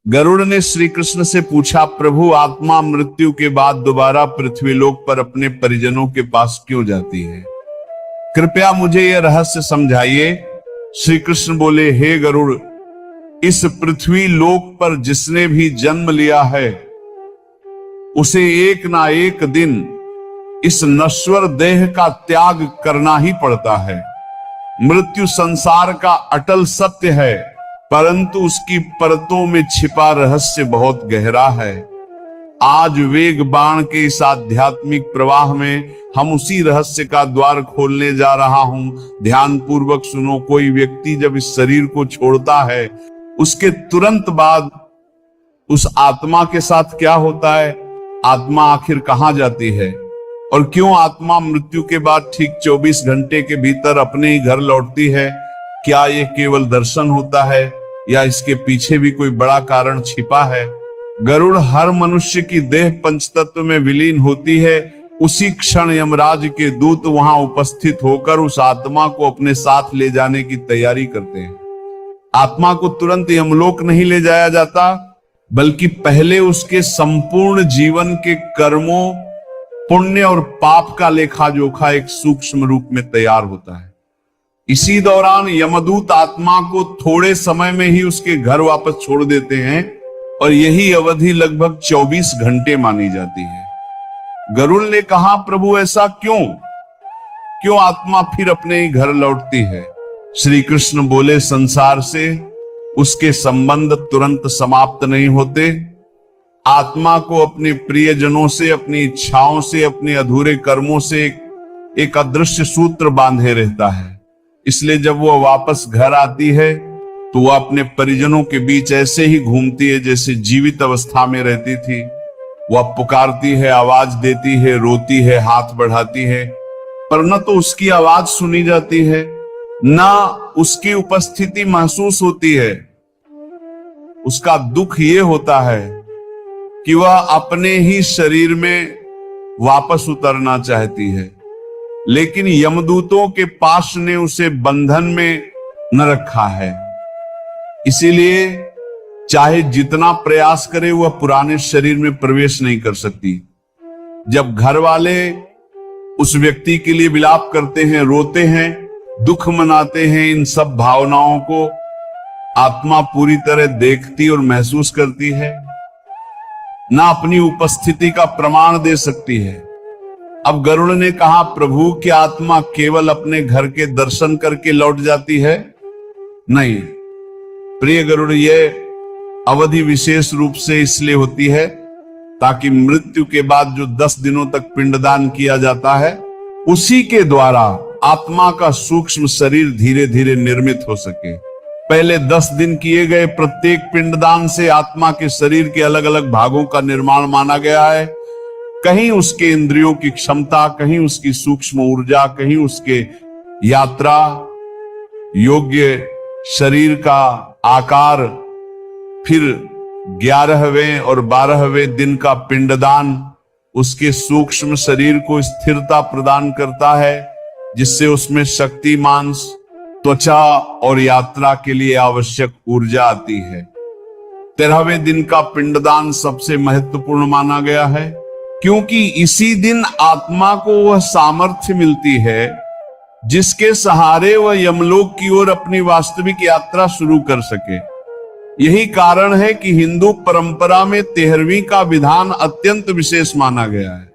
गरुड़ ने श्री कृष्ण से पूछा, प्रभु, आत्मा मृत्यु के बाद दोबारा पृथ्वीलोक पर अपने परिजनों के पास क्यों जाती है? कृपया मुझे यह रहस्य समझाइए। श्री कृष्ण बोले, हे गरुड़, इस पृथ्वी लोक पर जिसने भी जन्म लिया है उसे एक ना एक दिन इस नश्वर देह का त्याग करना ही पड़ता है। मृत्यु संसार का अटल सत्य है, परंतु उसकी परतों में छिपा रहस्य बहुत गहरा है। आज वेग बाण के इस आध्यात्मिक प्रवाह में हम उसी रहस्य का द्वार खोलने जा रहा हूं। ध्यान पूर्वक सुनो। कोई व्यक्ति जब इस शरीर को छोड़ता है, उसके तुरंत बाद उस आत्मा के साथ क्या होता है? आत्मा आखिर कहां जाती है? और क्यों आत्मा मृत्यु के बाद ठीक 24 घंटे के भीतर अपने ही घर लौटती है? क्या ये केवल दर्शन होता है या इसके पीछे भी कोई बड़ा कारण छिपा है? गरुड़, हर मनुष्य की देह पंचतत्व में विलीन होती है। उसी क्षण यमराज के दूत वहां उपस्थित होकर उस आत्मा को अपने साथ ले जाने की तैयारी करते हैं। आत्मा को तुरंत यमलोक नहीं ले जाया जाता, बल्कि पहले उसके संपूर्ण जीवन के कर्मों, पुण्य और पाप का लेखा जोखा एक सूक्ष्म रूप में तैयार होता है। इसी दौरान यमदूत आत्मा को थोड़े समय में ही उसके घर वापस छोड़ देते हैं और यही अवधि लगभग 24 घंटे मानी जाती है। गरुड़ ने कहा, प्रभु, ऐसा क्यों आत्मा फिर अपने ही घर लौटती है? श्री कृष्ण बोले, संसार से उसके संबंध तुरंत समाप्त नहीं होते। आत्मा को अपने प्रियजनों से, अपनी इच्छाओं से, अपने अधूरे कर्मों से एक अदृश्य सूत्र बांधे रहता है। इसलिए जब वो वापस घर आती है तो वह अपने परिजनों के बीच ऐसे ही घूमती है जैसे जीवित अवस्था में रहती थी। वह पुकारती है, आवाज देती है, रोती है, हाथ बढ़ाती है, पर न तो उसकी आवाज सुनी जाती है, ना उसकी उपस्थिति महसूस होती है। उसका दुख ये होता है कि वह अपने ही शरीर में वापस उतरना चाहती है, लेकिन यमदूतों के पास ने उसे बंधन में न रखा है। इसीलिए चाहे जितना प्रयास करे वह पुराने शरीर में प्रवेश नहीं कर सकती। जब घर वाले उस व्यक्ति के लिए विलाप करते हैं, रोते हैं, दुख मनाते हैं, इन सब भावनाओं को आत्मा पूरी तरह देखती और महसूस करती है, ना अपनी उपस्थिति का प्रमाण दे सकती है। अब गरुड़ ने कहा, प्रभु, क्या आत्मा केवल अपने घर के दर्शन करके लौट जाती है? नहीं प्रिय गरुड़, यह अवधि विशेष रूप से इसलिए होती है ताकि मृत्यु के बाद जो 10 दिनों तक पिंडदान किया जाता है, उसी के द्वारा आत्मा का सूक्ष्म शरीर धीरे धीरे निर्मित हो सके। पहले 10 दिन किए गए प्रत्येक पिंडदान से आत्मा के शरीर के अलग अलग भागों का निर्माण माना गया है। कहीं उसके इंद्रियों की क्षमता, कहीं उसकी सूक्ष्म ऊर्जा, कहीं उसके यात्रा योग्य शरीर का आकार। फिर 11वें और 12वें दिन का पिंडदान उसके सूक्ष्म शरीर को स्थिरता प्रदान करता है, जिससे उसमें शक्ति, मांस, त्वचा और यात्रा के लिए आवश्यक ऊर्जा आती है। 13वें दिन का पिंडदान सबसे महत्वपूर्ण माना गया है, क्योंकि इसी दिन आत्मा को वह सामर्थ्य मिलती है जिसके सहारे वह यमलोक की ओर अपनी वास्तविक यात्रा शुरू कर सके। यही कारण है कि हिंदू परंपरा में 13वीं का विधान अत्यंत विशेष माना गया है,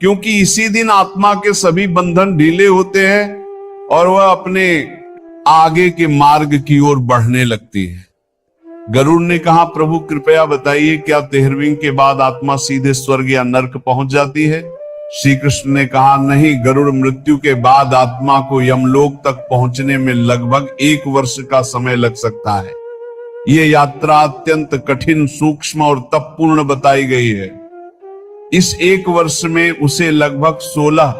क्योंकि इसी दिन आत्मा के सभी बंधन ढीले होते हैं और वह अपने आगे के मार्ग की ओर बढ़ने लगती है। गरुड़ ने कहा, प्रभु, कृपया बताइए, क्या 13वीं के बाद आत्मा सीधे स्वर्ग या नर्क पहुंच जाती है? श्री कृष्ण ने कहा, नहीं गरुड़, मृत्यु के बाद आत्मा को यमलोक तक पहुंचने में लगभग 1 वर्ष का समय लग सकता है। ये यात्रा अत्यंत कठिन, सूक्ष्म और तपपूर्ण बताई गई है। इस 1 वर्ष में उसे लगभग 16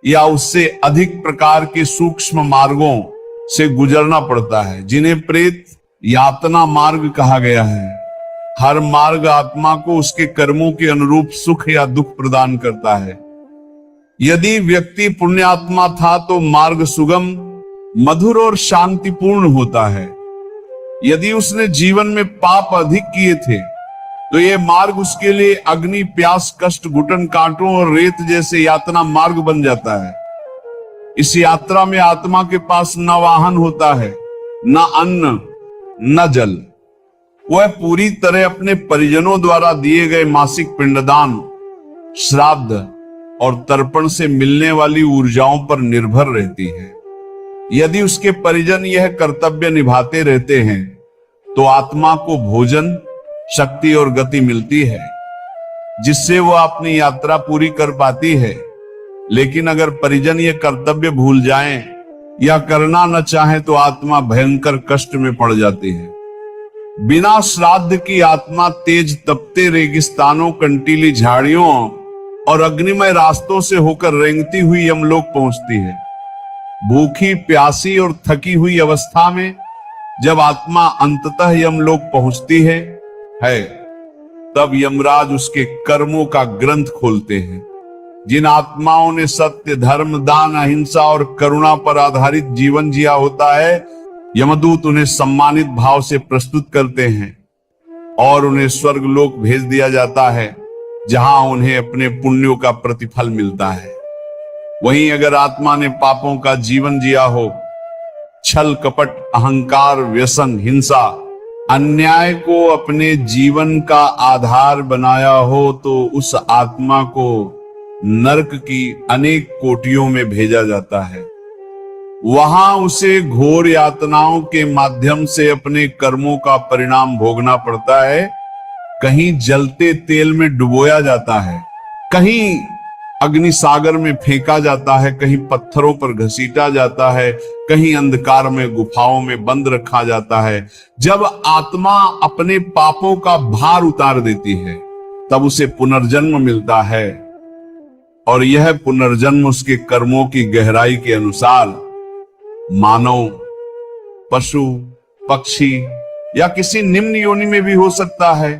या उससे अधिक प्रकार के सूक्ष्म मार्गों से गुजरना पड़ता है, जिन्हें प्रेत यातना मार्ग कहा गया है। हर मार्ग आत्मा को उसके कर्मों के अनुरूप सुख या दुख प्रदान करता है। यदि व्यक्ति पुण्यात्मा था तो मार्ग सुगम, मधुर और शांतिपूर्ण होता है। यदि उसने जीवन में पाप अधिक किए थे तो ये मार्ग उसके लिए अग्नि, प्यास, कष्ट, घुटन, कांटों और रेत जैसे यातना मार्ग बन जाता है। इस यात्रा में आत्मा के पास न वाहन होता है, न अन्न, न जल। वह पूरी तरह अपने परिजनों द्वारा दिए गए मासिक पिंडदान, श्राद्ध और तर्पण से मिलने वाली ऊर्जाओं पर निर्भर रहती है। यदि उसके परिजन यह कर्तव्य निभाते रहते हैं तो आत्मा को भोजन, शक्ति और गति मिलती है, जिससे वह अपनी यात्रा पूरी कर पाती है। लेकिन अगर परिजन यह कर्तव्य भूल जाएं या करना न चाहे तो आत्मा भयंकर कष्ट में पड़ जाती है। बिना श्राद्ध की आत्मा तेज तपते रेगिस्तानों, कंटीली झाड़ियों और अग्निमय रास्तों से होकर रेंगती हुई यमलोक पहुंचती है। भूखी, प्यासी और थकी हुई अवस्था में जब आत्मा अंततः यमलोक पहुंचती है तब यमराज उसके कर्मों का ग्रंथ खोलते हैं। जिन आत्माओं ने सत्य, धर्म, दान, अहिंसा और करुणा पर आधारित जीवन जिया होता है, यमदूत उन्हें सम्मानित भाव से प्रस्तुत करते हैं और उन्हें स्वर्ग लोक भेज दिया जाता है, जहां उन्हें अपने पुण्यों का प्रतिफल मिलता है। वहीं अगर आत्मा ने पापों का जीवन जिया हो, छल, कपट, अहंकार, व्यसन, हिंसा, अन्याय को अपने जीवन का आधार बनाया हो, तो उस आत्मा को नरक की अनेक कोटियों में भेजा जाता है। वहां उसे घोर यातनाओं के माध्यम से अपने कर्मों का परिणाम भोगना पड़ता है। कहीं जलते तेल में डुबोया जाता है, कहीं अग्नि सागर में फेंका जाता है, कहीं पत्थरों पर घसीटा जाता है, कहीं अंधकार में गुफाओं में बंद रखा जाता है। जब आत्मा अपने पापों का भार उतार देती है तब उसे पुनर्जन्म मिलता है और यह पुनर्जन्म उसके कर्मों की गहराई के अनुसार मानव, पशु, पक्षी या किसी निम्न योनि में भी हो सकता है।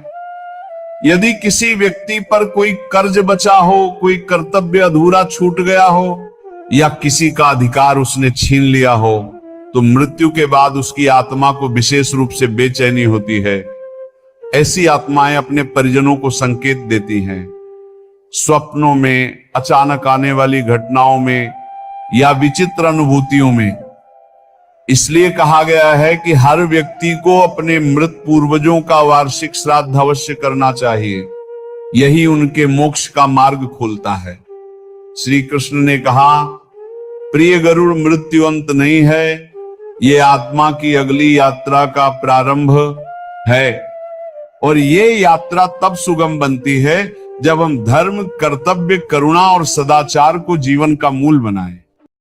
यदि किसी व्यक्ति पर कोई कर्ज बचा हो, कोई कर्तव्य अधूरा छूट गया हो या किसी का अधिकार उसने छीन लिया हो, तो मृत्यु के बाद उसकी आत्मा को विशेष रूप से बेचैनी होती है। ऐसी आत्माएं अपने परिजनों को संकेत देती हैं, स्वप्नों में, अचानक आने वाली घटनाओं में या विचित्र अनुभूतियों में। इसलिए कहा गया है कि हर व्यक्ति को अपने मृत पूर्वजों का वार्षिक श्राद्ध अवश्य करना चाहिए। यही उनके मोक्ष का मार्ग खोलता है। श्री कृष्ण ने कहा, प्रिय गरुड़, मृत्यु अंत नहीं है, ये आत्मा की अगली यात्रा का प्रारंभ है और ये यात्रा तब सुगम बनती है जब हम धर्म, कर्तव्य, करुणा और सदाचार को जीवन का मूल बनाएं।